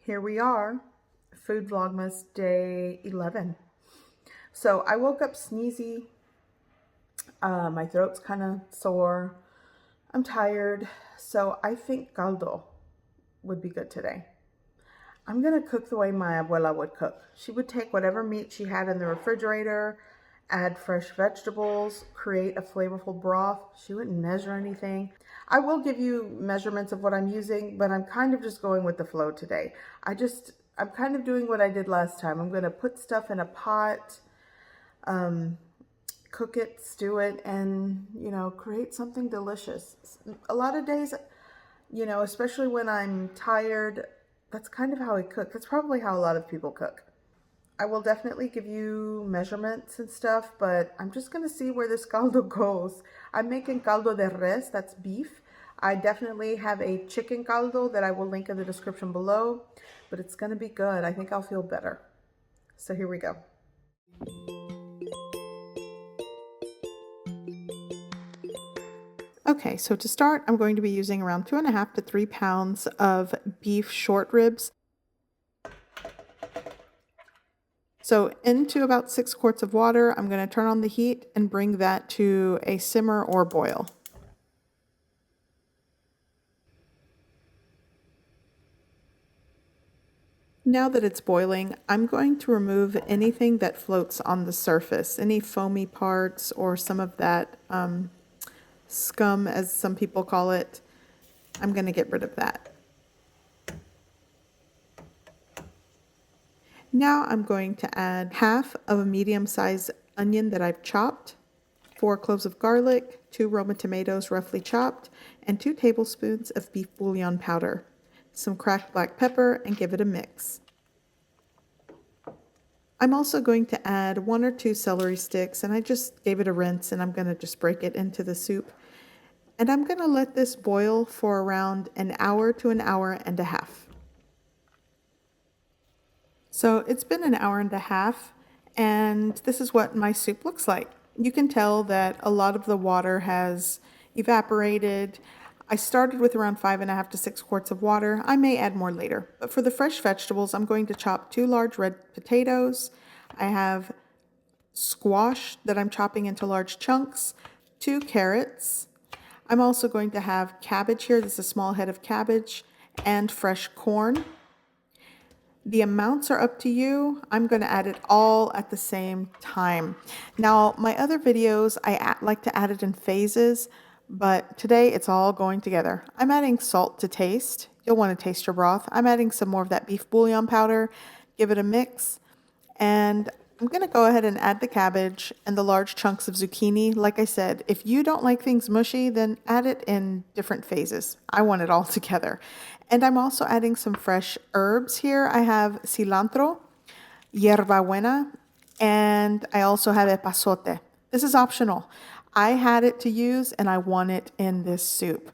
Here we are, food vlogmas day 11. So I woke up sneezy. My throat's kind of sore. I'm tired. So I think caldo would be good today. I'm going to cook the way my abuela would cook. She would take whatever meat she had in the refrigerator, add fresh vegetables, create a flavorful broth. She wouldn't measure anything. I will give you measurements of what I'm using, but I'm kind of just going with the flow today. I'm kind of doing what I did last time. I'm going to put stuff in a pot, cook it, stew it, and, create something delicious. A lot of days, especially when I'm tired, that's kind of how I cook. That's probably how a lot of people cook. I will definitely give you measurements and stuff, but I'm just going to see where this caldo goes. I'm making caldo de res, that's beef. I definitely have a chicken caldo that I will link in the description below, but it's going to be good. I think I'll feel better. So here we go. Okay, so to start, I'm going to be using around 2.5 to 3 pounds of beef short ribs. So into about 6 quarts of water, I'm going to turn on the heat and bring that to a simmer or boil. Now that it's boiling, I'm going to remove anything that floats on the surface, any foamy parts or some of that scum, as some people call it. I'm going to get rid of that. Now I'm going to add half of a medium-sized onion that I've chopped, 4 cloves of garlic, 2 Roma tomatoes roughly chopped, and 2 tablespoons of beef bouillon powder, some cracked black pepper, and give it a mix. I'm also going to add 1 or 2 celery sticks, and I just gave it a rinse, and I'm going to just break it into the soup. And I'm going to let this boil for around an hour to an hour and a half. So it's been an hour and a half, and this is what my soup looks like. You can tell that a lot of the water has evaporated. I started with around 5.5 to 6 quarts of water. I may add more later. But for the fresh vegetables, I'm going to chop 2 large red potatoes. I have squash that I'm chopping into large chunks, 2 carrots. I'm also going to have cabbage here. This is a small head of cabbage, and fresh corn. The amounts are up to you. I'm going to add it all at the same time. Now, my other videos, I like to add it in phases, but today it's all going together. I'm adding salt to taste. You'll want to taste your broth. I'm adding some more of that beef bouillon powder. Give it a mix. And I'm going to go ahead and add the cabbage and the large chunks of zucchini. Like I said, if you don't like things mushy, then add it in different phases. I want it all together. And I'm also adding some fresh herbs here. I have cilantro, hierbabuena, and I also have epazote. This is optional. I had it to use and I want it in this soup.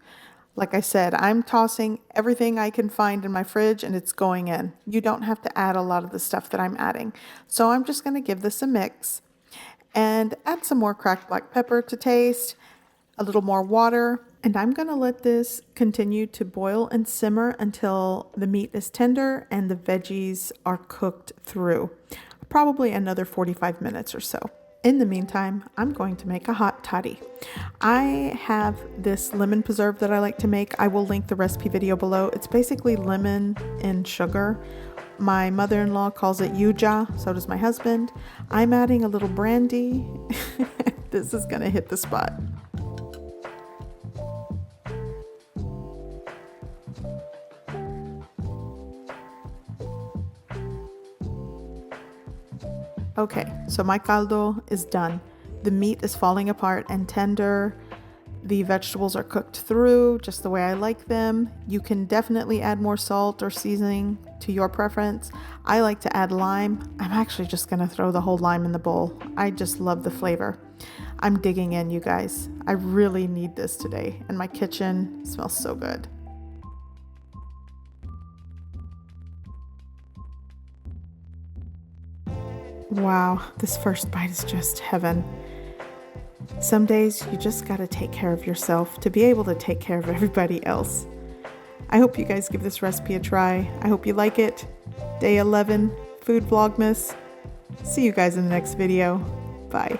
Like I said, I'm tossing everything I can find in my fridge and it's going in. You don't have to add a lot of the stuff that I'm adding. So I'm just going to give this a mix and add some more cracked black pepper to taste, a little more water, and I'm going to let this continue to boil and simmer until the meat is tender and the veggies are cooked through. Probably another 45 minutes or so. In the meantime, I'm going to make a hot toddy. I have this lemon preserve that I like to make. I will link the recipe video below. It's basically lemon and sugar. My mother-in-law calls it YUJA, so does my husband. I'm adding a little brandy. This is going to hit the spot. Okay, so my caldo is done. The meat is falling apart and tender. The vegetables are cooked through just the way I like them. You can definitely add more salt or seasoning to your preference. I like to add lime. I'm actually just gonna throw the whole lime in the bowl. I just love the flavor. I'm digging in, you guys. I really need this today, and my kitchen smells so good. Wow, this first bite is just heaven. Some days you just gotta take care of yourself to be able to take care of everybody else. I hope you guys give this recipe a try. I hope you like it. Day 11, Food Vlogmas. See you guys in the next video. Bye.